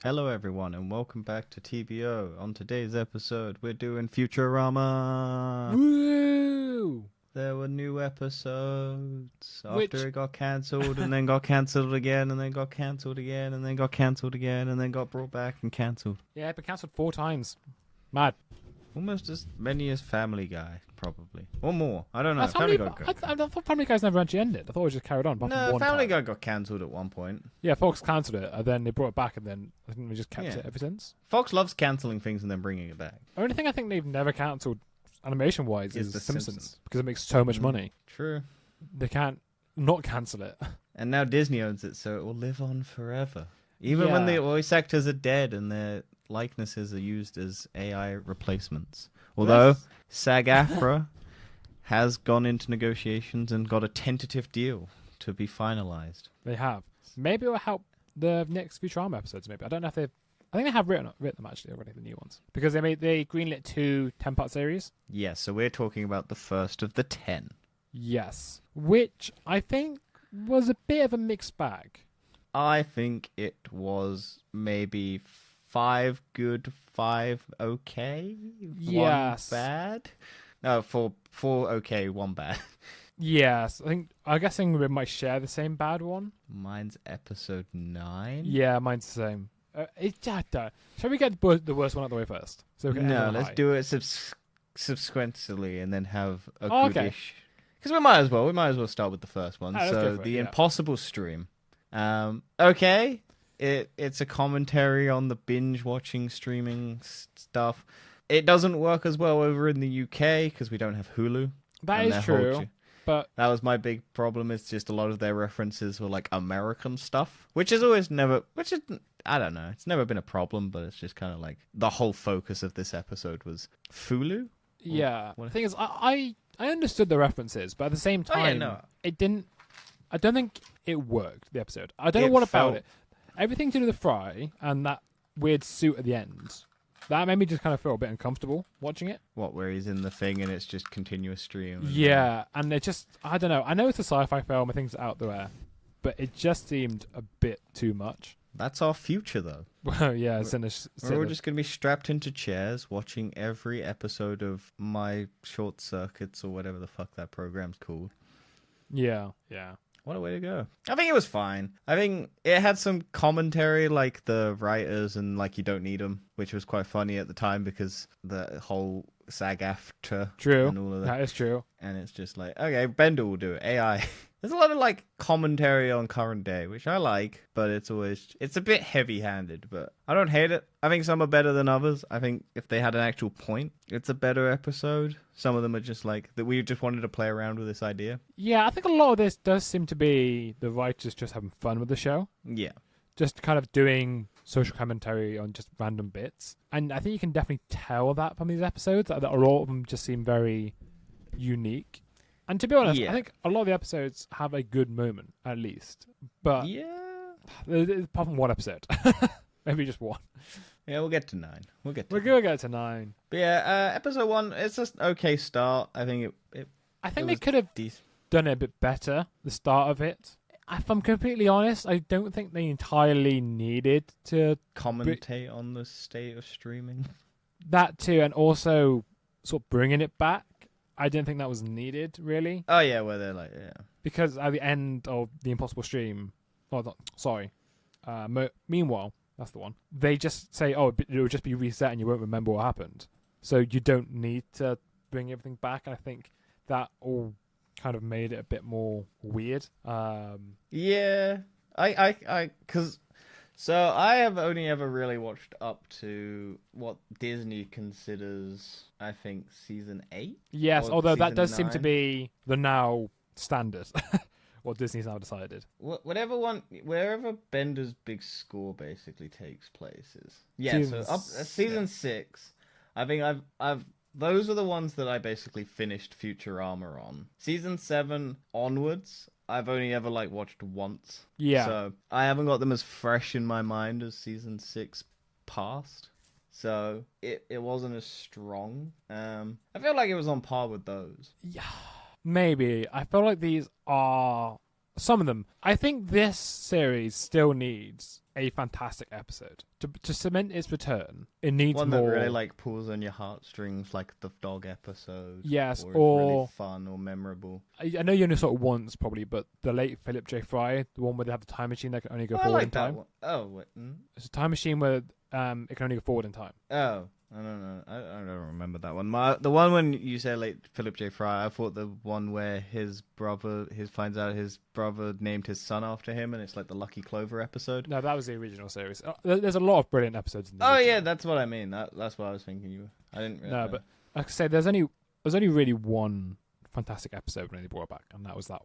Hello, everyone, and welcome back to TBO. On today's episode, we're doing Futurama. Woo! There were new episodes Which after it got cancelled, and then got cancelled again, and then got cancelled again, and then got cancelled again, and then got brought back and cancelled. yeah, been cancelled 4 times. Mad. Almost as many as Family Guy, probably, or more. I don't know. That's Family Family, Guy. I thought Family Guys never actually ended. I thought it just carried on. apart from No, one Family time. Guy got cancelled at one point. Yeah, Fox cancelled it, and then they brought it back, and then I think we just kept Yeah. it ever since. Fox loves cancelling things and then bringing it back. Only thing I think they've never cancelled animation-wise Is is The Simpsons Simpsons. because it makes so much Mm. money. True. They can't not cancel it. And now Disney owns it, so it will live on forever. Even when the Yeah. voice actors are dead and their likenesses are used as AI replacements. Although SAG-AFTRA has gone into negotiations and got a tentative deal to be finalized. They have. Maybe it will help the next Futurama episodes. Maybe I don't know if they've. I think they have written them actually already, the new ones, because they greenlit 2 10-part series. Yes, so we're talking about the first of the 10. Yes, which I think was a bit of a mixed bag. I think it was maybe 5 good, 5 okay, Yes. 1 bad. No, 4 okay, 1 bad. Yes, I'm guessing we might share the same bad one. Mine's episode 9. Yeah, mine's the same. Shall we get the worst one out of the way first? So we can end No, on a let's high? do it subsequently and then have a Oh, okay. goodish. Because we might as well start with the first one. Let's go So for it, the yeah. Impossible Stream. Okay, it's a commentary on the binge watching streaming stuff. It doesn't work as well over in the UK because we don't have Hulu. That and is their whole true, but That was my big problem. It's just a lot of their references were like American stuff, which is always never, which is, I don't know. It's never been a problem, but it's just kind of like the whole focus of this episode was Fulu. yeah. what- The thing is, I understood the references, but at the same Oh, yeah, time, no. it didn't. I don't think it worked. The episode. I don't know It what felt- about it. Everything to do with Fry and that weird suit at the end. That made me just kind of feel a bit uncomfortable watching it. What, where he's in the thing and it's just continuous stream? and- Yeah, and it just, I don't know. I know it's a sci-fi film and things are out there, but it just seemed a bit too much. That's our future, though. Well, yeah, We're all just going to be strapped into chairs watching every episode of My Short Circuits or whatever the fuck that program's called. yeah. What a way to go. I think it was fine. I think it had some commentary like the writers and like you don't need them, which was quite funny at the time because the whole SAG-AFTRA True. and all of that. That is true. And it's just like, okay, Bender will do it. AI. There's a lot of like commentary on current day, which I like, but it's a bit heavy-handed, but I don't hate it. I think some are better than others. I think if they had an actual point, it's a better episode. Some of them are just like that we just wanted to play around with this idea. Yeah, I think a lot of this does seem to be the writers just having fun with the show. Yeah. Just kind of doing social commentary on just random bits. And I think you can definitely tell that from these episodes, that a lot of them just seem very unique. And to be honest, Yeah. I think a lot of the episodes have a good moment, at least. But Yeah. apart from one episode. Maybe just one. Yeah, we'll get to 9. We'll get to We're going to get to 9. But yeah, episode 1, it's just okay start. I think it I think It they was could have decent. done it a bit better, the start of it. If I'm completely honest, I don't think they entirely needed to Commentate on the state of streaming. that too, and also sort of bringing it back. I didn't think that was needed, really, Oh yeah, where they're like, yeah. because at the end of the Impossible Stream, meanwhile, that's the one. They just say, "Oh, it will just be reset, and you won't remember what happened." So you don't need to bring everything back. And I think that all kind of made it a bit more weird. Yeah, because so I have only ever really watched up to what Disney considers, I think, season 8. Yes, Or although that season does seem to 9. be the now standard. What Disney's now decided. Wherever Bender's big score basically takes place is. Yeah, so Season up season 6. I think I've those are the ones that I basically finished Futurama on. Season 7 onwards, I've only ever like watched once. Yeah. So I haven't got them as fresh in my mind as season 6 past. So it wasn't as strong. I feel like it was on par with those. Yeah, maybe. I feel like these are some of them. I think this series still needs a fantastic episode. To cement its return, it needs One more. that really like pulls on your heartstrings, like the dog episode. Yes, or, or is really fun or memorable. I know you only saw it once probably, but the late Philip J. Fry, the one where they have the time machine that can only go Oh, I forward like in that time. one. Oh, wait. It's a time machine where it can only go forward in time. Oh, I don't know. I don't remember that one. The one when you say late Philip J. Fry, I thought the one where his finds out his brother named his son after him, and it's like the Lucky Clover episode. No, that was the original series. There's a lot of brilliant episodes in the Oh original. yeah, that's what I mean. That's what I was thinking. I didn't. Really No, know. but like I say, there's only really one fantastic episode when they brought it back, and that was that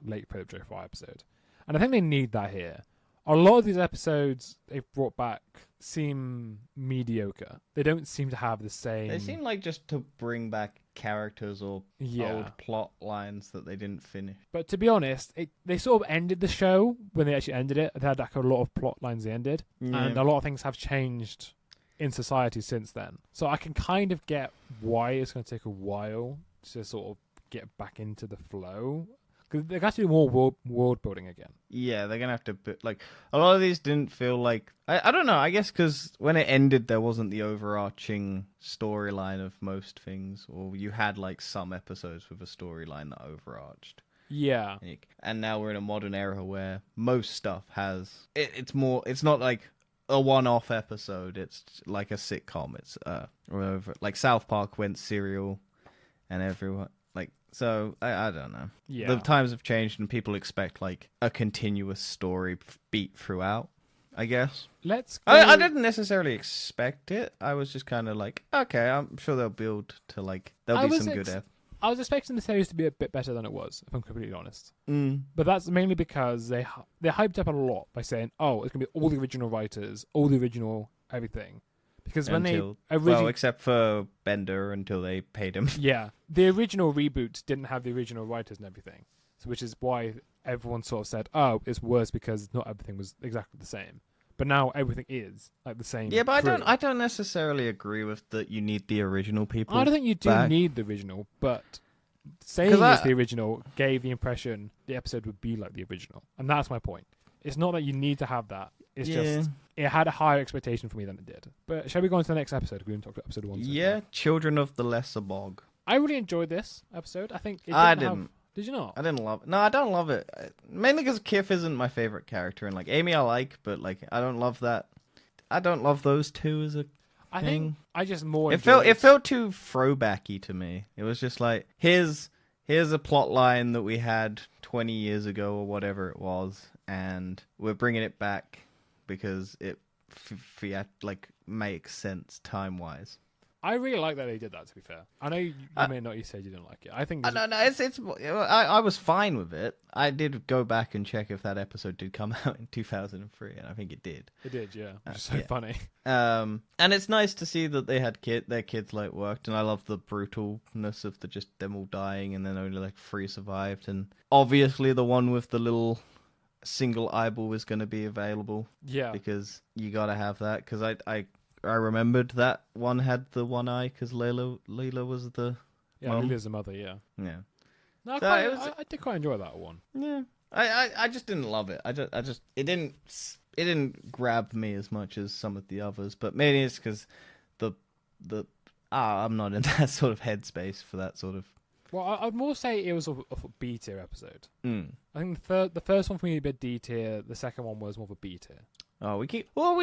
late Philip J. Fry episode. And I think they need that here. A lot of these episodes they've brought back seem mediocre. They don't seem to have the same. They seem like just to bring back characters or old plot lines that they didn't finish. But to be honest, they sort of ended the show when they actually ended it. They had like a lot of plot lines they ended, and a lot of things have changed in society since then. So I can kind of get why it's going to take a while to sort of get back into the flow. Because they're going to do more world building again. Yeah, they're gonna have to like a lot of these didn't feel like I don't know. I guess because when it ended, there wasn't the overarching storyline of most things, or you had like some episodes with a storyline that overarched. Yeah, and now we're in a modern era where most stuff has it's more. It's not like a one-off episode. It's like a sitcom. It's like South Park went serial, and everyone. So, I don't know. Yeah. The times have changed and people expect, like, a continuous story beat throughout, I guess. Let's go... I didn't necessarily expect it. I was just kind of like, okay, I'm sure they'll build to, like, there'll be some good... I was expecting the series to be a bit better than it was, if I'm completely honest. Mm. But that's mainly because they hyped up a lot by saying, oh, it's going to be all the original writers, all the original everything. Because when well, except for Bender until they paid him. Yeah, the original reboot didn't have the original writers and everything, so which is why everyone sort of said, "Oh, it's worse because not everything was exactly the same." But now everything is like the same. Yeah, but I don't necessarily agree with that. You need the original people. I don't think you do need the original, but saying it's the original gave the impression the episode would be like the original, and that's my point. It's not that you need to have that. It's just it had a higher expectation for me than it did. But shall we go on to the next episode? We haven't talked about episode 1. Yeah, Children of the Lesser Bog. I really enjoyed this episode. I think I didn't. Did you not? I didn't love it. No, I don't love it. Mainly because Kif isn't my favorite character, and like Amy I like, but like I don't love that. I don't love those two as a I thing. think I just more. It felt too throwbacky to me. It was just like here's a plot line that we had 20 years ago or whatever it was, and we're bringing it back because it makes sense time wise. I really like that they did that. To be fair, I know you may not. You said you didn't like it. I think no. I was fine with it. I did go back and check if that episode did come out in 2003, and I think it did. It did, yeah. Which is so funny. And it's nice to see that they had their kids like worked, and I love the brutalness of just them all dying, and then only like 3 survived, and obviously the one with the little single eyeball is going to be available. Yeah, because you got to have that. Because I remembered that one had the one eye because Leela was the mom. Leela's the mother. Yeah. No, I did quite enjoy that one. Yeah, I just didn't love it. It didn't grab me as much as some of the others. But maybe it's because I'm not in that sort of headspace for that sort of. Well, I'd more say it was a B tier episode. Mm. I think the first one for me would be a D tier. The second one was more of a B tier. Oh,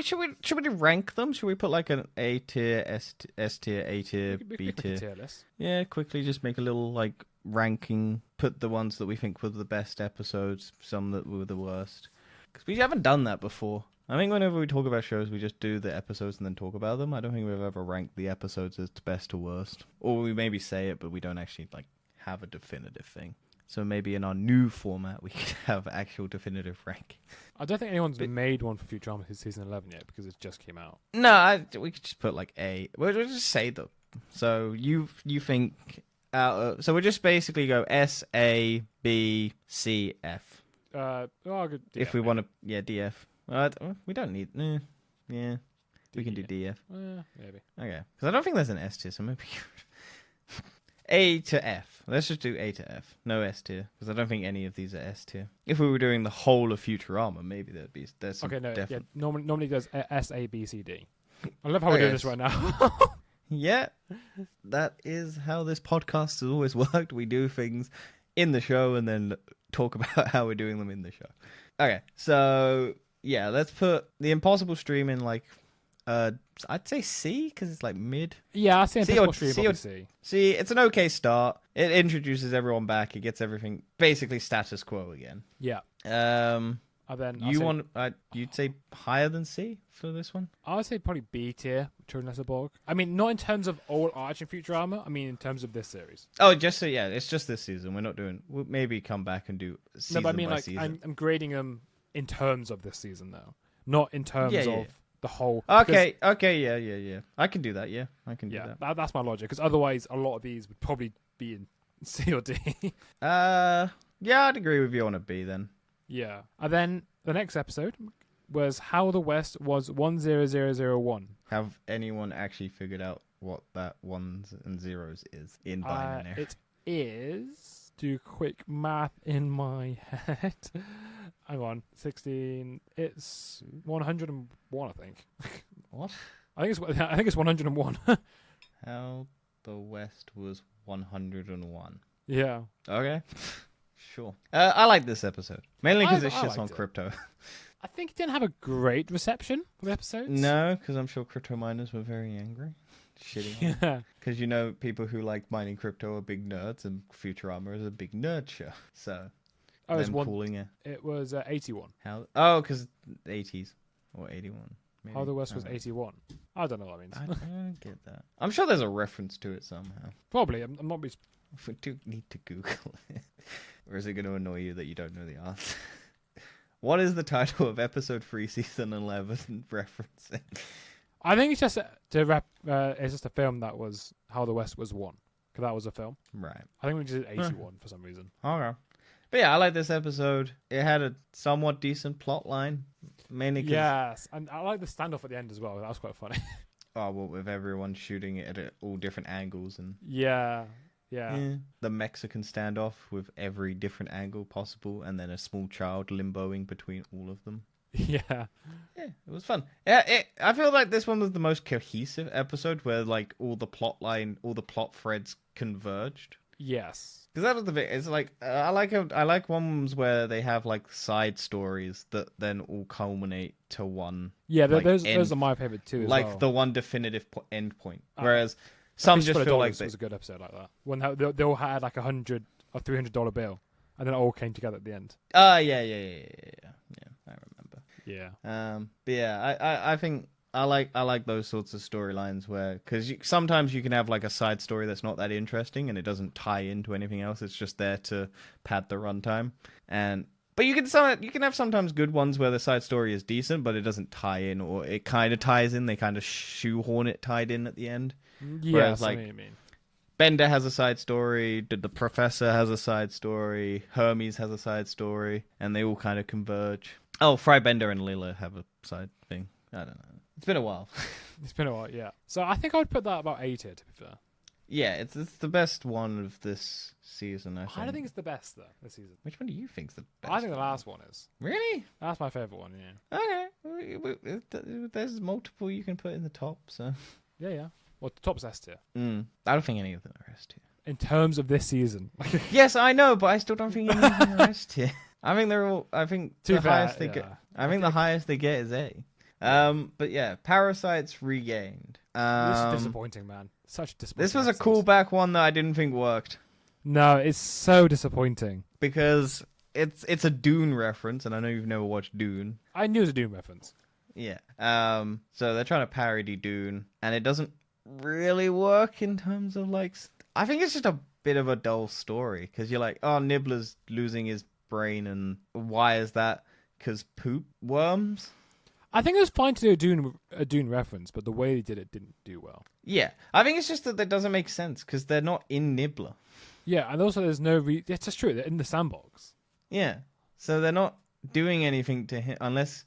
should we rank them? Should we put like an A tier, S tier, A tier, B tier? Tier list. Yeah, quickly just make a little like ranking. Put the ones that we think were the best episodes, some that were the worst. Because we haven't done that before. I think whenever we talk about shows, we just do the episodes and then talk about them. I don't think we've ever ranked the episodes as best to worst. Or we maybe say it, but we don't actually like have a definitive thing. So maybe in our new format, we could have actual definitive ranking. I don't think anyone's made one for Futurama season 11 yet because it just came out. No, we could just put like A. We'll just say them. So you think... so we'll just basically go S, A, B, C, F. Good. If we want to... Yeah, DF. We don't need... yeah. We can do DF. Maybe. Okay. Because I don't think there's an S tier, so maybe... A to F. Let's just do A to F. No S tier, because I don't think any of these are S tier. If we were doing the whole of Futurama, maybe there's some Okay, no, definite. yeah, normally it goes S, A, B, C, D. I love how we're doing this right now. Yeah, that is how this podcast has always worked. We do things in the show and then talk about how we're doing them in the show. Okay, so yeah, let's put the Impossible Stream in like, I'd say C because it's like mid. Yeah, I say C Impossible or- Stream C or- probably C. See, it's an okay start. It introduces everyone back. It gets everything basically status quo again. Yeah. And then You'd say higher than C for this one? I would say probably B tier, Children of the Borg. I mean, not in terms of all arching Futurama. I mean, in terms of this series. Oh, just so yeah, it's just this season. We're not doing. We'll maybe come back and do season No, but I mean, by like, season. I'm grading them in terms of this season, though, not in terms of the whole. Okay, yeah. I can do that. Yeah, I can do that. That's my logic. Because otherwise, a lot of these would probably be in C or D. Yeah, I'd agree with you on a B then. Yeah. And then the next episode was How the West Was 10001. Have anyone actually figured out what that ones and zeros is in binary? It is, do quick math in my head. Hang on, 16. It's 101, I think. What? I think it's 101. How the West was 101. Yeah. Okay. Sure. I like this episode. Mainly because it's I just on liked it. crypto. I think it didn't have a great reception for the episodes. No, because I'm sure crypto miners were very angry. Shitting on it. Yeah. Because you know, people who like mining crypto are big nerds, and Futurama is a big nerd show. So, Oh, them calling it. it was 81. How? Oh, because 80s or 81. Maybe. How the West was I don't know. 81. I don't know what that means. I don't get that. I'm sure there's a reference to it somehow. Probably. I'm not. We do need to Google it. Or is it going to annoy you that you don't know the answer? What is the title of episode 3, season 11 referencing? I think it's just it's just a film that was How the West Was Won. Because that was a film. Right. I think we just did 81 for some reason. Okay. But yeah, I like this episode. It had a somewhat decent plot line. Mainly because... Yes, and I like the standoff at the end as well. That was quite funny. Oh, well, with everyone shooting it at all different angles and... Yeah. The Mexican standoff with every different angle possible, and then a small child limboing between all of them. Yeah. Yeah, it was fun. Yeah, I feel like this one was the most cohesive episode where like all the plot threads converged. Yes. Because that was the bit. It's like I like ones where they have like side stories that then all culminate to one. Yeah, like, those are my favorite too. As like well. the one definitive end point. Whereas some just feel like was a good episode like that. When they all had like $100 or $300 bill, and then it all came together at the end. Yeah. I remember. Yeah. But yeah, I think I like those sorts of storylines where because sometimes you can have like a side story that's not that interesting and it doesn't tie into anything else. It's just there to pad the runtime. But you can have sometimes good ones where the side story is decent, but it doesn't tie in, or it kind of ties in. They kind of shoehorn it tied in at the end. Yeah, like, I know what you mean. Bender has a side story. The Professor has a side story. Hermes has a side story, and they all kind of converge. Oh, Fry Bender and Lila have a side thing. I don't know. It's been a while. It's been a while, yeah. So I think I would put that about 8 here, to be fair. Yeah, it's the best one of this season, I think. I don't think it's the best, though, this season. Which one do you think's the best? I think the last one is. Really? That's my favourite one, yeah. Okay. There's multiple you can put in the top, so... Yeah. Well, the top's S tier. I don't think any of them are S tier. In terms of this season. Yes, I know, but I still don't think any of them are S tier. I think they're all... I think the highest they get... I think the highest they get is A. But yeah, Parasites Regained. This is disappointing, man. Such a disappointing. This was a episode. callback one that I didn't think worked. No, it's so disappointing. Because it's a Dune reference, and I know you've never watched Dune. I knew it was a Doom reference. Yeah. So they're trying to parody Dune, and it doesn't really work in terms of like... I think it's just a bit of a dull story, because you're like, oh, Nibbler's losing his brain, and why is that? Because poop worms? I think it was fine to do a Dune reference, but the way they did it didn't do well. Yeah. I think it's just that doesn't make sense, because they're not in Nibbler. Yeah, and also there's no... It's just true, they're in the sandbox. Yeah. So they're not doing anything to him, unless...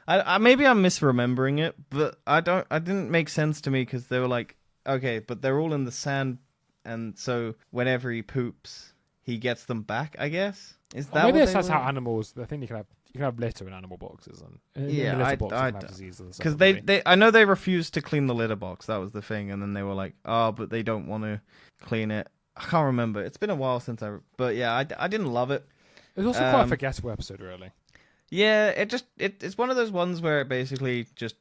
maybe I'm misremembering it, but it didn't make sense to me, because they were like, okay, but they're all in the sand and so whenever he poops, he gets them back. I guess is Or that maybe what that's they just were? how animals. I think you can have litter in animal boxes, and in Yeah, the litter I- box I you can have d- diseases. Because they I know they refused to clean the litter box. That was the thing, and then they were like, oh, but they don't want to clean it. I can't remember. It's been a while since but yeah, I didn't love it. It was also quite a um, forgettable episode, really. Yeah, it's one of those ones where it basically just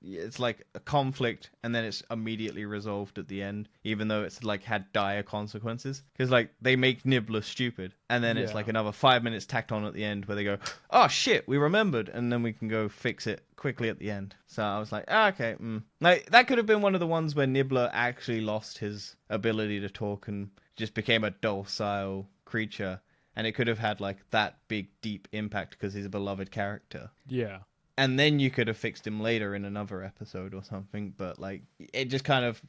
it's like a conflict and then it's immediately resolved at the end, even though it's like had dire consequences. Because like they make Nibbler stupid, and then it's Yeah. like another 5 minutes tacked on at the end where they go, "Oh shit, we remembered," and then we can go fix it quickly at the end. So I was like, okay, like that could have been one of the ones where Nibbler actually lost his ability to talk and just became a docile creature. And it could have had like that big deep impact because he's a beloved character. Yeah. And then you could have fixed him later in another episode or something, but like it just kind of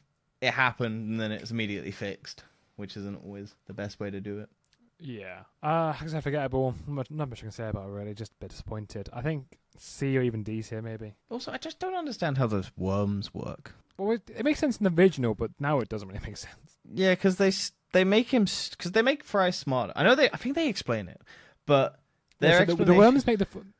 it happened and then it's immediately fixed, which isn't always the best way to do it. Yeah. Like I said, forgettable. Not much I can say about it, really. Just a bit disappointed. I think C or even D's here, maybe. Also, I just don't understand how those worms work. Well, it makes sense in the original, but now it doesn't really make sense. Yeah, because they make him because they make Fry smarter. I think they explain it, but their Yeah, so the explanation... worms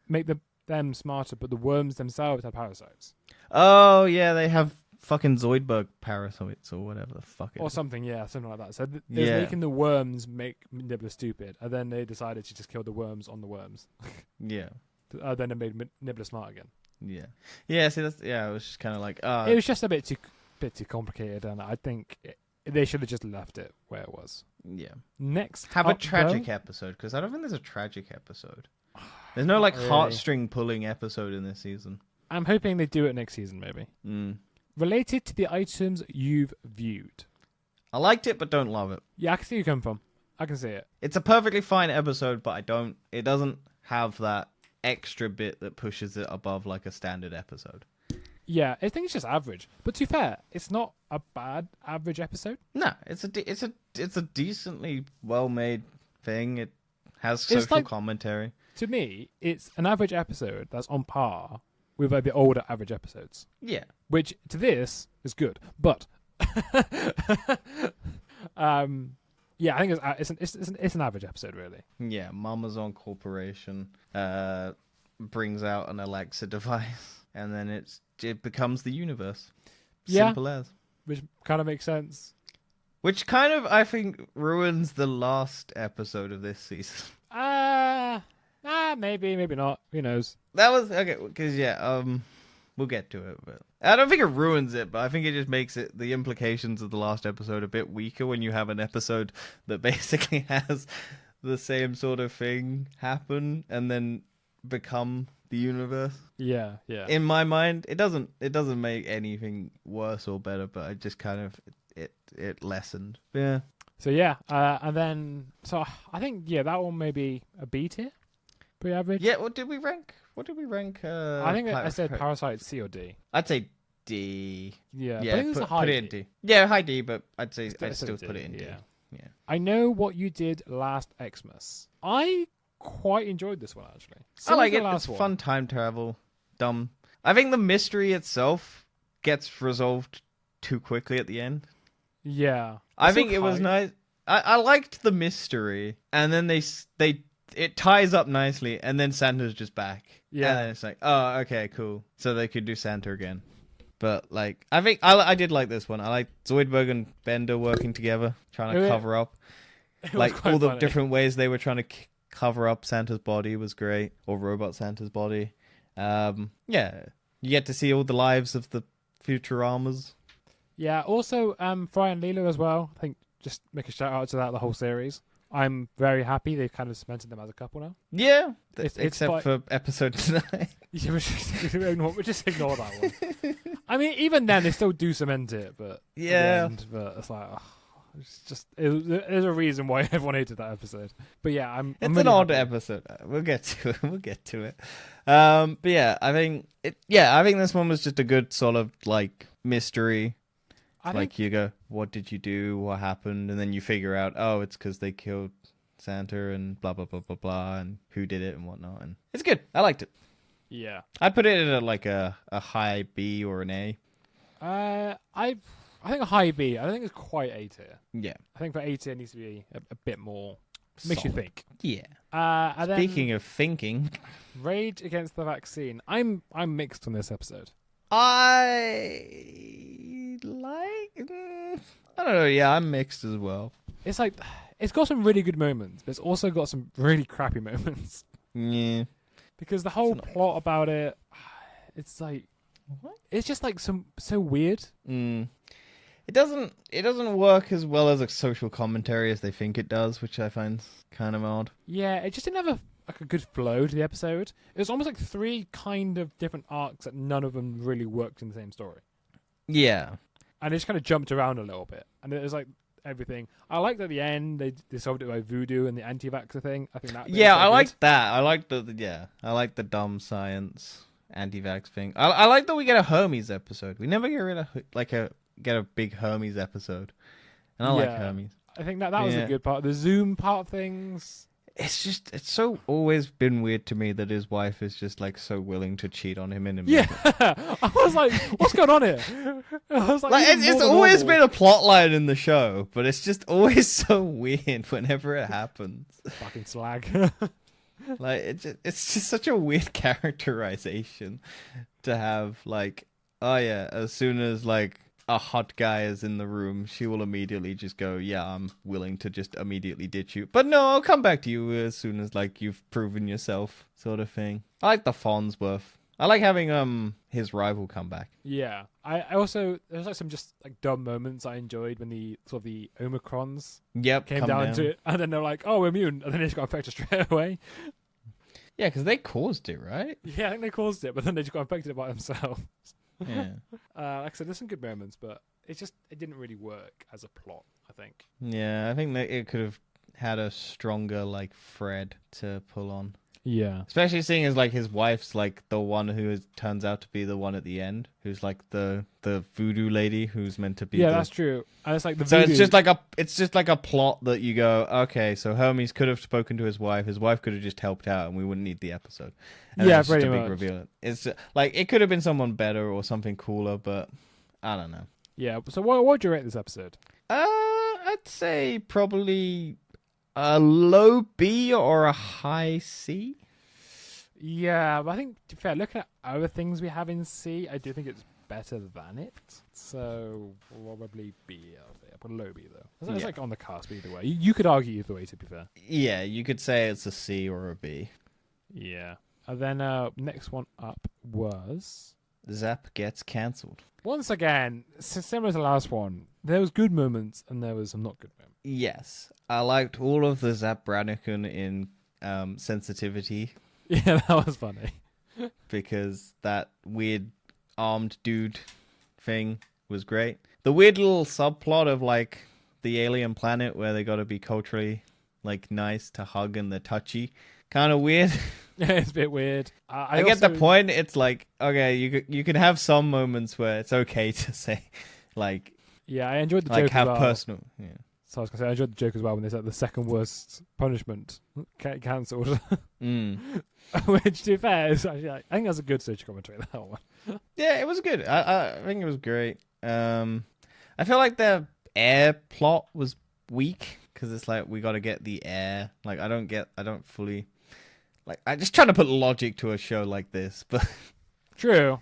make them smarter, but the worms themselves have parasites. Oh yeah, they have fucking Zoidberg parasites or whatever the fuck it Or is. something, yeah, something like that. So they're Yeah. making the worms make Nibbler stupid, and then they decided to just kill the worms on the worms. Yeah. Then it made Nibbler smart again. Yeah. Yeah, see, that's... Yeah, it was just kind of like... It was just a bit too complicated, and I think they should have just left it where it was. Yeah. Next, Have a up, tragic though- episode, because I don't think there's a tragic episode. There's no, like, Not really. heartstring pulling episode in this season. I'm hoping they do it next season, maybe. Related to the items you've viewed. I liked it, but don't love it. Yeah, I can see where you come from. I can see it. It's a perfectly fine episode, but it doesn't have that extra bit that pushes it above, like, a standard episode. Yeah, I think it's just average. But to be fair, it's not a bad average episode. No, it's a decently well-made thing. It has It's social like- commentary. To me, it's an average episode that's on par with like the older average episodes, Yeah. which to this is good. But yeah, I think it's an average episode, really. Yeah, Amazon Corporation brings out an Alexa device, and then it becomes the universe. Yeah. Simple as. Which kind of makes sense. Which kind of, I think, ruins the last episode of this season. Maybe not. Who knows? That was okay because we'll get to it, but I don't think it ruins it, but I think it just makes the implications of the last episode a bit weaker when you have an episode that basically has the same sort of thing happen and then become the universe. Yeah. In my mind, it doesn't make anything worse or better, but it just kind of it lessened. Yeah. So yeah, and then I think that one may be a B tier, pretty average. Yeah, what did we rank? I think I said Parasite C or D. I'd say D. Yeah, Yeah, but I think it's a high put it D. in D. Yeah, high D, but I'd say Still- I'd still still a put D, it in D. yeah. Yeah. I know what you did last Xmas. I quite enjoyed this one actually. I Similar like to it. the last It's one. fun time travel. Dumb. I think the mystery itself gets resolved too quickly at the end. Yeah, I It's think it was okay. nice. I liked the mystery, and then it ties up nicely, and then Santa's just back. Yeah. and then it's like, oh, okay, cool. So they could do Santa again. But like, I think I did like this one. I like Zoidberg and Bender working together, trying to Yeah. cover up. It was Like quite all the funny. different ways they were trying to cover up Santa's body was great, or Robot Santa's body. Yeah, you get to see all the lives of the Futuramas. Yeah, also Fry and Leela as well. I think just make a shout out to that the whole series. I'm very happy they've kind of cemented them as a couple now. Yeah, It's except quite- for episode 9. Yeah, we just ignore that one. I mean, even then they still do cement it, but at the Yeah. end, but it's like there's a reason why everyone hated that episode. But yeah, I'm It's really an odd happy. episode. We'll get to it. We'll get to it. But yeah, I think this one was just a good solid like mystery. I Like think you go, what did you do? What happened? And then you figure out, oh, it's because they killed Santa and blah blah blah blah blah, and who did it and whatnot. And it's good. I liked it. yeah. I'd put it at like a high B or an A. I I think a high B. I don't think it's quite A tier. Yeah. I think for A tier it needs to be a bit more. Makes you Solid. think. Yeah. And Speaking of thinking, then Rage Against the Vaccine. I'm mixed on this episode. I don't know. Yeah, I'm mixed as well. It's like it's got some really good moments, but it's also got some really crappy moments. Yeah. Because the whole It's not- plot about it, it's like What? it's just like so weird. It doesn't work as well as a social commentary as they think it does, which I find kind of odd. Yeah, it just didn't have a good flow to the episode. It was almost like three kind of different arcs that none of them really worked in the same story. Yeah. And it just kind of jumped around a little bit. And it was like everything. I liked at the end they solved it by voodoo and the anti-vaxxer thing. I think that. Yeah, I like like that. I like the dumb science anti-vax thing. I like that we get a Hermes episode. We never get rid of get a big Hermes episode, and I like Yeah. Hermes. I think that was a Yeah. good part. The Zoom part of things. It's so always been weird to me that his wife is just like so willing to cheat on him in a Yeah, I was like, "What's going on here?" I was like, even it's more than always normal. been a plot line in the show, but it's just always so weird whenever it happens. fucking slag. Like it's just such a weird characterization to have. Like, oh yeah, as soon as like a hot guy is in the room, she will immediately just go, yeah, I'm willing to just immediately ditch you, but no, I'll come back to you as soon as like you've proven yourself, sort of thing. I like the Farnsworth. I like having his rival come back. Yeah, I also there's like some just like dumb moments I enjoyed when the sort of the Omicrons Yep, came come down to it, and then they're like, "Oh, we're immune," and then they just got infected straight away. Yeah, because they caused it, right? Yeah, I think they caused it, but then they just got infected by themselves. Yeah. Like I said, there's some good moments, but it didn't really work as a plot. I think. Yeah, I think that it could have had a stronger like thread to pull on. Yeah. Especially seeing as like his wife's like the one who turns out to be the one at the end, who's like the voodoo lady who's meant to be. Yeah, the... that's true. And it's like the So voodoo... it's just like a plot that you go, okay, so Hermes could have spoken to his wife. His wife could have just helped out, and we wouldn't need the episode. And Yeah, it's just pretty a big much. reveal. It's like it could have been someone better or something cooler, but I don't know. Yeah. So what would you rate this episode? I'd say probably a low B or a high C. Yeah, but I think, to be fair, looking at other things we have in C, I do think it's better than it. So probably B. I'll say. I'll put a low B though. It's Yeah. like on the cusp either way. You could argue either way, to be fair. Yeah, you could say it's a C or a B. Yeah. And then next one up was Zap gets cancelled. once again similar to the last one. There was good moments and there was some not good moments. Yes, I liked all of the Zap Brannigan in sensitivity Yeah, that was funny. because that weird armed dude thing was great. The weird little subplot of like the alien planet where they got to be culturally like nice to hug and they're touchy, kind of weird. Yeah, it's a bit weird. I get the point. It's like, okay, you can have some moments where it's okay to say like Yeah, I enjoyed the like joke have as well. personal. Yeah. So I was gonna say I enjoyed the joke as well when they said the second worst punishment cancelled. Which, to be fair, is actually I think that's a good social commentary. That one. Yeah, it was good. I think it was great. I feel like the air plot was weak because it's like we got to get the air. Like I don't fully like. I just trying to put logic to a show like this, but True.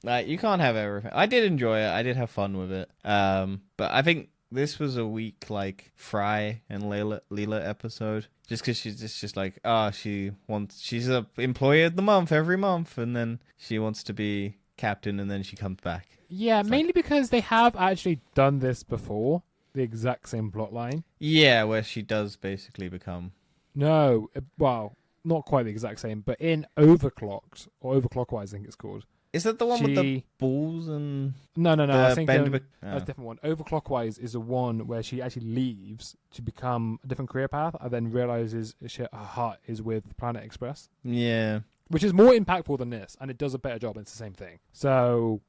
like you can't have everything. I did enjoy it. I did have fun with it. But I think this was a weak like Fry and Leela episode. Just because she's just like, she's a employee of the month every month, and then she wants to be captain, and then she comes back. Yeah, It's mainly because they have actually done this before. The exact same plot line. Yeah, where she does basically become. No, well, not quite the exact same, but in Overclocked or Overclockwise, I think it's called. Is that the one with the balls and No. I think bend? that's a different one. Overclockwise is the one where she actually leaves to become a different career path, and then realizes her heart is with Planet Express, Yeah. which is more impactful than this, and it does a better job. It's the same thing. So,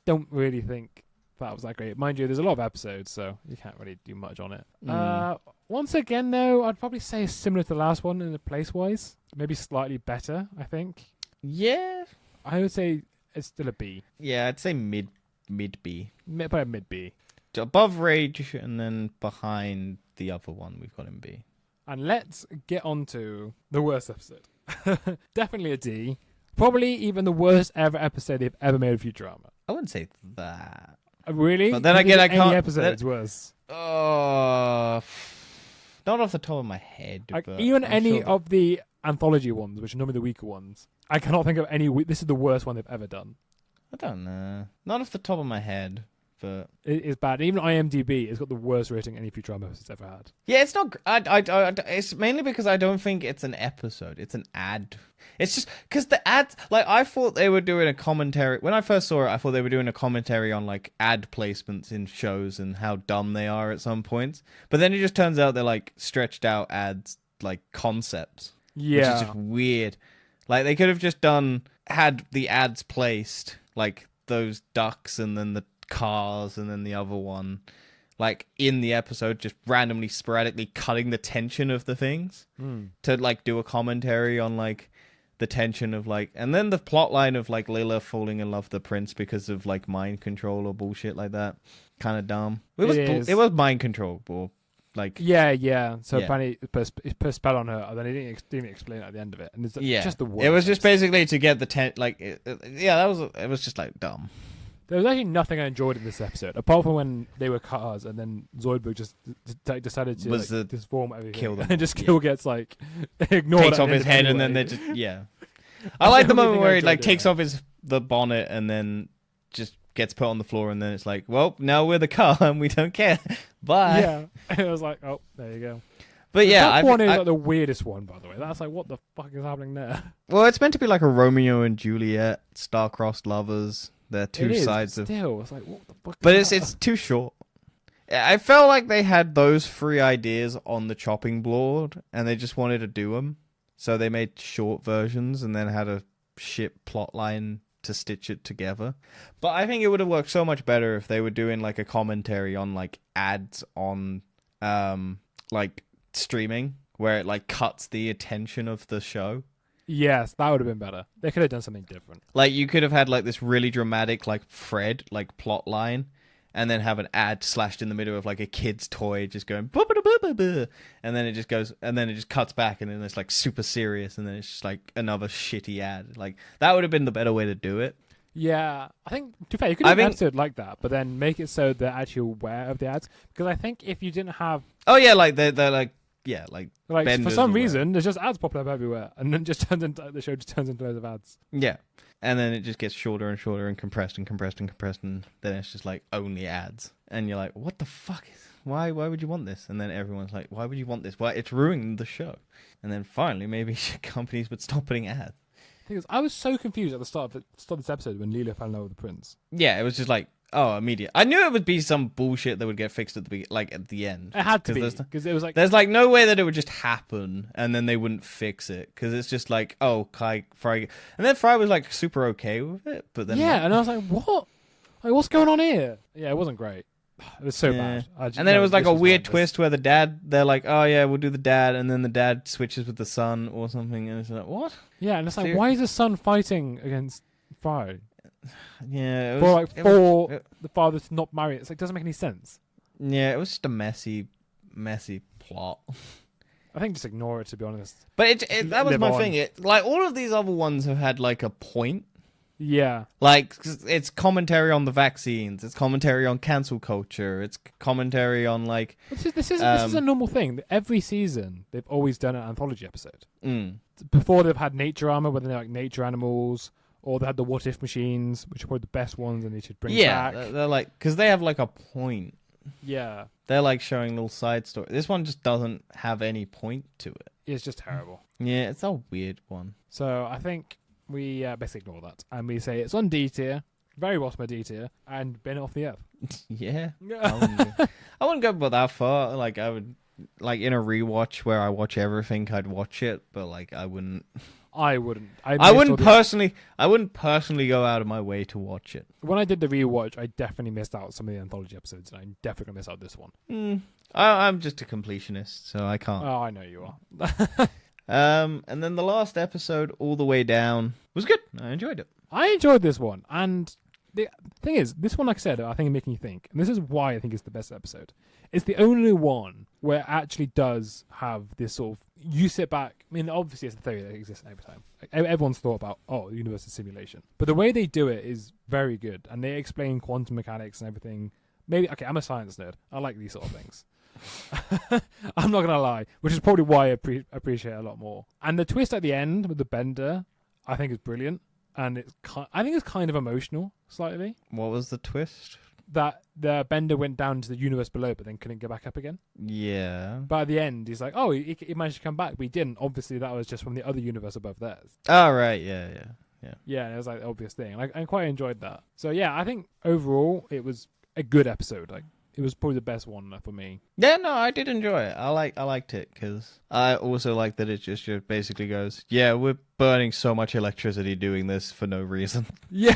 don't really think that was that great. Mind you, there's a lot of episodes, so you can't really do much on it. Once again, though, I'd probably say it's similar to the last one in the place-wise. Maybe slightly better, I think. Yeah. I would say it's still a B. Yeah, I'd say mid mid B. Probably mid B. Above Rage and then behind the other one we've got in B. And let's get on to the worst episode. Definitely a D. Probably even the worst ever episode they've ever made of Futurama. I wouldn't say that. Really? But then You again, think I can't- Any episode's worse. Not off the top of my head. Like, but even I'm any sure that- of the anthology ones, which are normally the weaker ones, I cannot think of any. This is the worst one they've ever done. I don't know. Not off the top of my head, but It is bad. Even IMDb has got the worst rating any Futurama episode's ever had. yeah, it's not. It's mainly because I don't think it's an episode. It's an ad. It's just because the ads. Like, I thought they were doing a commentary when I first saw it. I thought they were doing a commentary on like ad placements in shows and how dumb they are at some points. But then it just turns out they're like stretched out ads, like concepts. Which is Yeah. just weird. Like, they could have just had the ads placed, like those ducks and then the cars and then the other one, like in the episode, just randomly, sporadically cutting the tension of the things to like do a commentary on like the tension of like, and then the plot line of like Layla falling in love with the prince because of like mind control or bullshit like that. Kind of dumb. It was mind control, or like Yeah. So Yeah. apparently he put a spell on her, and then he didn't even explain it at the end of it. And it's yeah, just the worst. it was just basically to get the it was just like dumb. There was actually nothing I enjoyed in this episode, apart from when they were cars, and then Zoidberg just decided to Was like, transform everything, kill them. and just Kill gets like ignored. Takes at off the his end of head it and then anyway. they just I That's like the the only moment thing I where he like enjoyed takes it. off the bonnet and then just gets put on the floor and then it's like, well, now we're the car and we don't care. Bye. Yeah, it was like, oh, there you go. But yeah, that one is like the weirdest one, by the way. That's like, what the fuck is happening there? well, it's meant to be like a Romeo and Juliet, star-crossed lovers. They're two It is, sides but of. still, it's like, what the fuck? But is it's that? too short. I felt like they had those three ideas on the chopping board and they just wanted to do them. So they made short versions and then had a shit plot line to stitch it together. But I think it would have worked so much better if they were doing like a commentary on like ads on like streaming where it like cuts the attention of the show. Yes, that would have been better. They could have done something different. Like, you could have had like this really dramatic like Fred like plot line and then have an ad slashed in the middle of like a kid's toy just going "Boo, boo, boo, boo, boo," and then it just goes and then it just cuts back and then it's like super serious and then it's just like another shitty ad. Like, that would have been the better way to do it. Yeah, I think, to be fair, you could I have an think- episode like that, but then make it so they're actually aware of the ads. Because I think if you didn't have, Oh yeah, like they're like, yeah, like like, Ben for is some aware. reason, there's just ads popping up everywhere, and then just turns into the show just turns into loads of ads. yeah. And then it just gets shorter and shorter and compressed and compressed and compressed and then it's just like only ads. And you're like, what the fuck? Why would you want this? And then everyone's like, why would you want this? Why? It's ruining the show. And then finally, maybe companies would stop putting ads. Thing is, I was so confused at the start of this episode when Leela fell in love with the prince. Yeah, it was just like, oh, immediate. I knew it would be some bullshit that would get fixed at the end. It had to 'Cause be, there's- because it was like, There's like no way that it would just happen and then they wouldn't fix it because it's just like, oh, Fry, and then Fry was like super okay with it, but then yeah, and I was like, what? Like, what's going on here? Yeah, it wasn't great. It was so Yeah. bad. And then it was like this a weird horrendous. twist where they're like, oh yeah, we'll do the dad, and then the dad switches with the son or something, and it's like, what? Yeah, and it's like, Ser- why is the son fighting against Fry? Yeah, it For was, like it was- for it- the father to not marry. It's like, doesn't make any sense. yeah, it was just a messy plot. I think just ignore it, to be honest. But that was Live my on. thing. Like all of these other ones have had like a point. Yeah. Like, 'cause it's commentary on the vaccines, it's commentary on cancel culture, it's commentary on like, This is a normal thing. Every season, they've always done an anthology episode. Before they've had nature armor, whether they're like nature animals, or they had the what if machines, which are probably the best ones, and they should bring yeah, back. they're like, because they have like a point. Yeah, They're like showing little side stories. This one just doesn't have any point to it. it's just terrible. Yeah, it's a weird one. So I think we basically ignore that, and we say it's on D tier, very bottom of D tier, and bin it off the earth. Yeah, I wouldn't go about that far. Like, I would, like in a rewatch where I watch everything, I'd watch it, but like I wouldn't. I wouldn't. I wouldn't personally go out of my way to watch it. When I did the rewatch, I definitely missed out some of the anthology episodes, and I'm definitely gonna miss out this one. I'm just a completionist, so I can't. Oh, I know you are. And then the last episode, All the Way Down, was good. I enjoyed it. I enjoyed this one, and the thing is, this one, like I said, I think making you think, and this is why I think it's the best episode. It's the only one where it actually does have this sort of, you sit back. I mean, obviously it's a theory that exists every time. Like, everyone's thought about, the universe is simulation, but the way they do it is very good, and they explain quantum mechanics and everything. Maybe okay, I'm a science nerd. I like these sort of things. I'm not gonna lie, which is probably why I appreciate it a lot more. And the twist at the end with the bender, I think is brilliant, and I think it's kind of emotional slightly. What was the twist? That the bender went down to the universe below, but then couldn't get back up again. Yeah. But at the end, he's like, "Oh, he managed to come back, but he didn't. Obviously, that was just from the other universe above theirs." Oh, right. Yeah. Yeah, it was like the obvious thing. And I quite enjoyed that. So yeah, I think overall it was a good episode. Like, it was probably the best one for me. Yeah, no, I did enjoy it. I liked it because I also like that it just basically goes, yeah, we're burning so much electricity doing this for no reason. Yeah.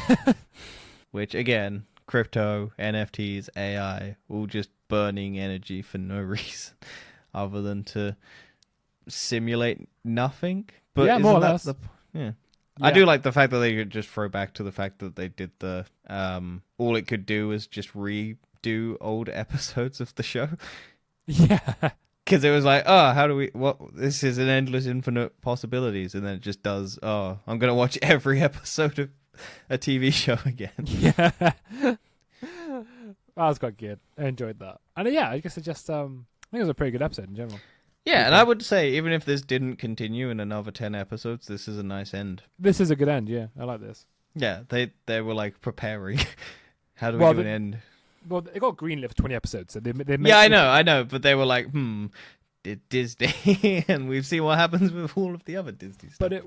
Which, again, crypto, NFTs, AI, all just burning energy for no reason other than to simulate nothing. But yeah, more or less. Yeah. I do like the fact that they could just throw back to the fact that they did the all it could do was just redo old episodes of the show. Yeah. Because it was like, how do we... This is an endless infinite possibilities. And then it just does, I'm going to watch every episode of a TV show again. Yeah. That was quite good. I enjoyed that. And yeah, I guess I think it was a pretty good episode in general. Yeah, and I would say, even if this didn't continue in another 10 episodes, this is a nice end. This is a good end, yeah. I like this. Yeah, they were like preparing. How do we do an end? Well, they got greenlit for 20 episodes, so they made Yeah, I know, but they were like, Disney, and we've seen what happens with all of the other Disney stuff. But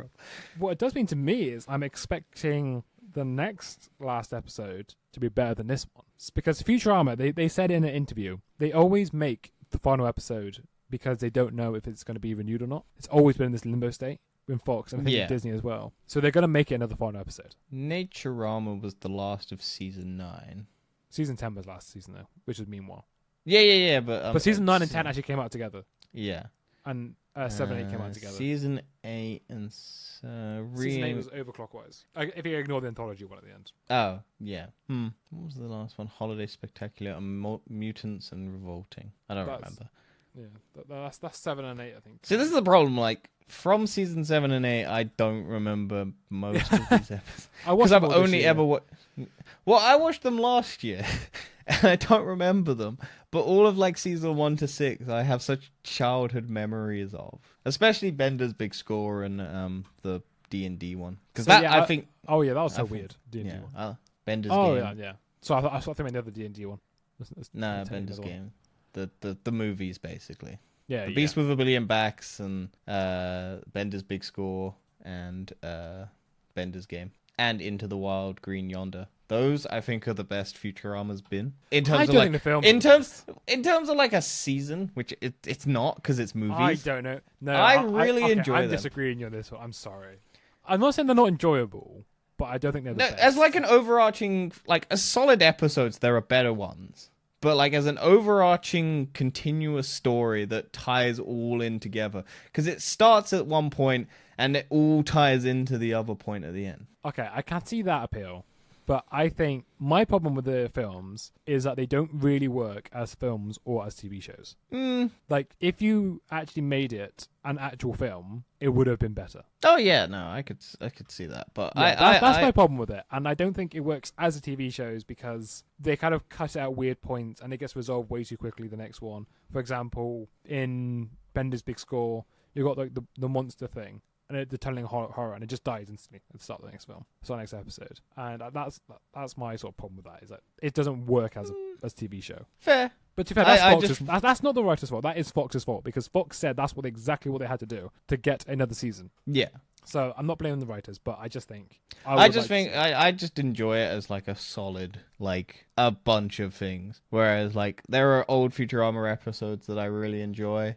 what it does mean to me is I'm expecting the next last episode to be better than this one. It's because Futurama, they said in an interview, they always make the final episode because they don't know if it's going to be renewed or not. It's always been in this limbo state with Fox, and I think with Disney as well. So they're going to make it another final episode. Naturama was the last of season 9. Season 10 was last season, though, which was meanwhile. Yeah, but season 9 and 10 actually came out together. Yeah. And 7 and 8 came out together. Season 8 and... Season 8 was overclockwise. If you ignore the anthology one at the end. Oh, yeah. What was the last one? Holiday Spectacular and Mutants and Revolting. I don't remember. Yeah, that's 7 and 8, I think. See, this is the problem. Like, from season 7 and 8, I don't remember most of these episodes. Because I've only ever watched... Well, I watched them last year, and I don't remember them. But all of, like, season 1 to 6, I have such childhood memories of. Especially Bender's Big Score and the D&D one. Because I think... Oh, yeah, that was so weird. D&D one. Bender's Game. Oh, yeah. So I thought they meant the other D&D one. No, Bender's Game. The movies, basically. Yeah, The Beast with a Billion Backs and Bender's Big Score and Bender's Game. And Into the Wild, Green Yonder. Those, I think, are the best Futurama's been. In terms of like, the film. In terms of like a season, which it's not because it's movies. I don't know. No, I really enjoy them. I'm disagreeing on this one. I'm sorry. I'm not saying they're not enjoyable, but I don't think they're the best. As like an overarching, like as solid episodes, there are better ones. But like as an overarching continuous story that ties all in together. Because it starts at one point and it all ties into the other point at the end. Okay, I can see that appeal. But I think my problem with the films is that they don't really work as films or as TV shows. Like, if you actually made it an actual film, it would have been better. Oh yeah, no, I could see that, but yeah, that's my problem with it, and I don't think it works as a TV shows because they kind of cut out weird points, and it gets resolved way too quickly. The next one, for example, in Bender's Big Score, you got like the monster thing. And they're telling horror, and it just dies instantly at the start of the next film, so next episode. And that's my sort of problem with that, is that it doesn't work as a TV show. Fair. But to be fair, that's not the writer's fault. That is Fox's fault, because Fox said that's exactly what they had to do to get another season. Yeah. So I'm not blaming the writers, but I just think I just enjoy it as like a solid, like a bunch of things. Whereas like there are old Futurama episodes that I really enjoy,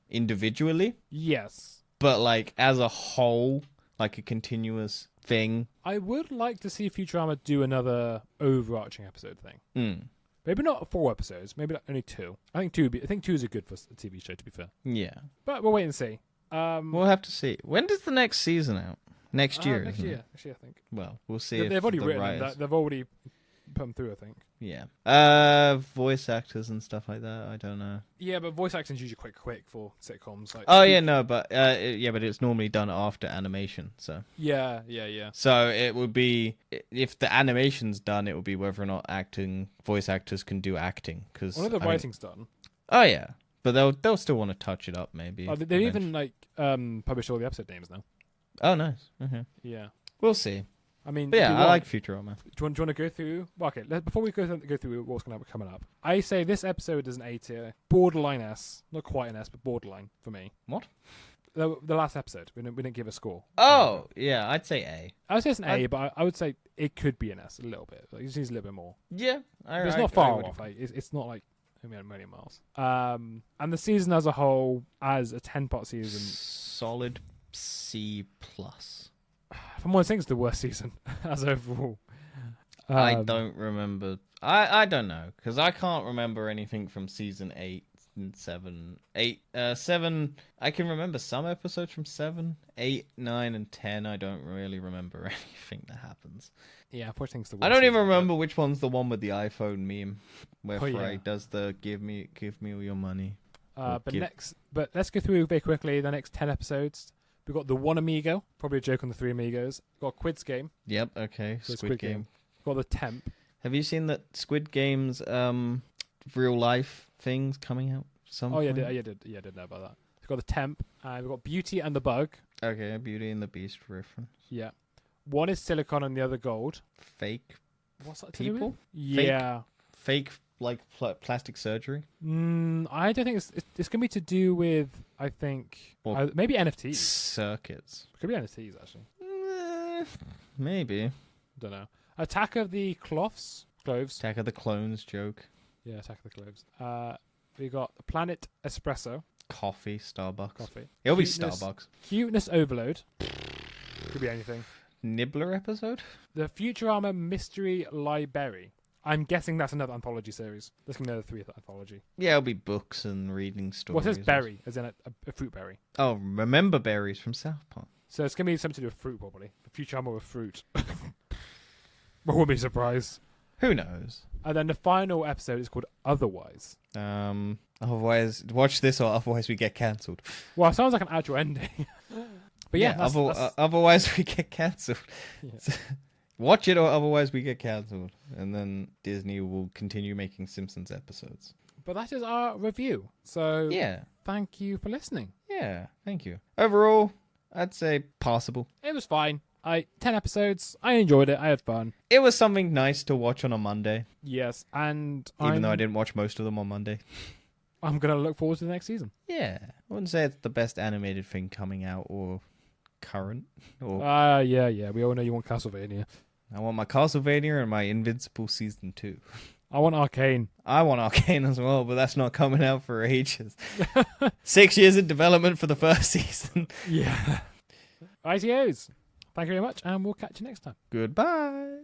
individually. Yes. But, like, as a whole, like a continuous thing. I would like to see Futurama do another overarching episode thing. Maybe not 4 episodes. Maybe only 2. I think 2 is good for a TV show, to be fair. Yeah. But we'll wait and see. We'll have to see. When does the next season out? Next year, next isn't year. it? Next year, I think. Well, we'll see. They've if already the written them. writers- They've already put them through, I think. Yeah. Voice actors and stuff like that. I don't know. Yeah, but voice acting's usually quite quick for sitcoms. Like, Oh yeah, no, but but it's normally done after animation. So yeah. it would be if the animation's done, it would be whether or not voice actors can do acting. Because One of the writing's done. Oh yeah, but they'll still want to touch it up maybe. They've even like published all the episode names now. Oh nice. Okay. Yeah. We'll see. I mean, But if yeah, you I want- like Futurama. Do you want to go through? Well, okay, before we go through what's going to be coming up, I say this episode is an A tier, borderline S, not quite an S, but borderline for me. What? The last episode, we didn't give a score. Oh yeah, I'd say A. I would say it's an A, but I would say it could be an S a little bit. Like, it just needs a little bit more. Yeah, But it's not far off. Like, it's not like a million miles. And the season as a whole, as a 10-part season, Solid C plus. from what I think, it's the worst season as overall. I don't remember. I don't know because I can't remember anything from season 8 and 7. 7. I can remember some episodes from 7, 8, 9, and 10. I don't really remember anything that happens. Yeah, I think it's the worst. I don't even season, but- remember which one's the one with the iPhone meme where Oh, yeah. Fry does the give me all your money. But let's go through very quickly the next 10 episodes. We've got the One Amigo, probably a joke on the Three Amigos. We've got Quid's Game. Yep. Okay. So Squid Game. We've got the Temp. Have you seen that Squid Game's real life things coming out? Oh yeah, I did know about that. We've got the Temp, and we've got Beauty and the Bug. Okay, Beauty and the Beast reference. Yeah, one is silicon and the other gold. Fake What's that to do with? people? Yeah, Fake like plastic surgery? I don't think it's gonna be to do with. I think Well, maybe NFTs. Circuits. Could be NFTs actually. Maybe. Don't know. Attack of the Cloves. Attack of the Clones joke. Yeah, Attack of the Cloves. We got Planet Espresso Coffee, Starbucks. coffee. It'll be Cuteness- Starbucks. Cuteness Overload. Could be anything. Nibbler episode? The Futurama Mystery Library. I'm guessing that's another anthology series. There's gonna be another 3 anthology. Yeah, it'll be books and reading stories. Well, it says berry, as in a fruit berry. Oh, remember berries from South Park. So it's gonna be something to do with fruit, probably. The Futurama with fruit. I wouldn't be surprised. Who knows? And then the final episode is called Otherwise. Otherwise, watch this or otherwise we get cancelled. Well, it sounds like an actual ending. But yeah, that's- otherwise we get cancelled. yeah. Watch it or otherwise we get cancelled. And then Disney will continue making Simpsons episodes. But that is our review. So Yeah. thank you for listening. Yeah. Thank you. Overall, I'd say passable. It was fine. 10 episodes. I enjoyed it. I had fun. It was something nice to watch on a Monday, Yes, and even though I didn't watch most of them on Monday. I'm gonna look forward to the next season. Yeah. I wouldn't say it's the best animated thing coming out or current. Or Yeah. We all know you want Castlevania. I want my Castlevania and my Invincible Season 2. I want Arcane. I want Arcane as well, but that's not coming out for ages. 6 years in development for the first season. Yeah. ITOs. Thank you very much, and we'll catch you next time. Goodbye.